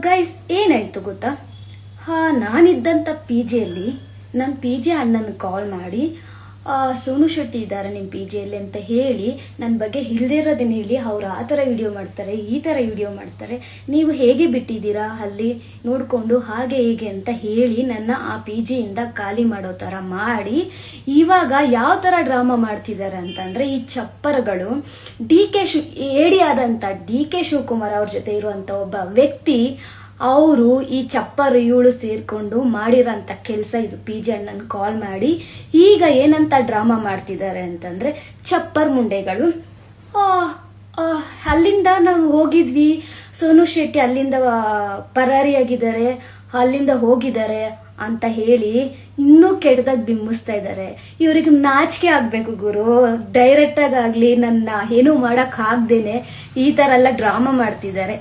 Guys ಏನಾಯ್ತು ಗೊತ್ತಾ? ನಾನಿದ್ದಂಥ P ಜಿಯಲ್ಲಿ ನಮ್ಮ ಪಿ ಜಿ ಅಣ್ಣನ ಕಾಲ್ ಮಾಡಿ ಸೋನು ಶೆಟ್ಟಿ ಇದ್ದಾರೆ ನಿಮ್ಮ ಪಿ ಜಿಯಲ್ಲಿ ಅಂತ ಹೇಳಿ ನನ್ನ ಬಗ್ಗೆ ಇಲ್ದಿರೋದನ್ನ ಹೇಳಿ ಅವ್ರು ಆ ಥರ ವಿಡಿಯೋ ಮಾಡ್ತಾರೆ, ಈ ಥರ ವಿಡಿಯೋ ಮಾಡ್ತಾರೆ, ನೀವು ಹೇಗೆ ಬಿಟ್ಟಿದ್ದೀರಾ ಅಲ್ಲಿ ನೋಡಿಕೊಂಡು ಹಾಗೆ ಹೇಗೆ ಅಂತ ಹೇಳಿ ನನ್ನ ಆ ಪಿ ಜಿಯಿಂದ ಖಾಲಿ ಮಾಡೋ ಥರ ಮಾಡಿ ಇವಾಗ ಯಾವ ಥರ ಡ್ರಾಮಾ ಮಾಡ್ತಿದ್ದಾರೆ ಅಂತಂದರೆ, ಈ ಚಪ್ಪರ್ಗಳು ಏಡಿಯಾದಂಥ ಡಿ ಕೆ ಶಿವಕುಮಾರ್ ಅವ್ರ ಜೊತೆ ಇರುವಂಥ ಒಬ್ಬ ವ್ಯಕ್ತಿ ಅವರು ಈ ಚಪ್ಪರು ಇವಳು ಸೇರ್ಕೊಂಡು ಮಾಡಿರೋಂಥ ಕೆಲಸ ಇದು. ಪಿ ಜಿ ಅಣ್ಣನ ಕಾಲ್ ಮಾಡಿ ಈಗ ಏನಂತ ಡ್ರಾಮಾ ಮಾಡ್ತಿದ್ದಾರೆ ಅಂತಂದರೆ, ಚಪ್ಪರ್ ಮುಂಡೆಗಳು ಅಲ್ಲಿಂದ ನಾವು ಹೋಗಿದ್ವಿ, ಸೋನು ಶೆಟ್ಟಿ ಅಲ್ಲಿಂದ ಪರಾರಿಯಾಗಿದ್ದಾರೆ, ಅಲ್ಲಿಂದ ಹೋಗಿದ್ದಾರೆ ಅಂತ ಹೇಳಿ ಇನ್ನೂ ಕೆಟ್ಟದಾಗಿ ಬಿಂಬಿಸ್ತಾ ಇದ್ದಾರೆ. ಇವ್ರಿಗೆ ನಾಚಿಕೆ ಆಗಬೇಕು ಗುರು. ಡೈರೆಕ್ಟಾಗಿ ಆಗಲಿ ನನ್ನ ಏನೂ ಮಾಡೋಕ್ಕಾಗ್ದೇನೆ ಈ ಥರ ಎಲ್ಲ ಡ್ರಾಮಾ ಮಾಡ್ತಿದ್ದಾರೆ.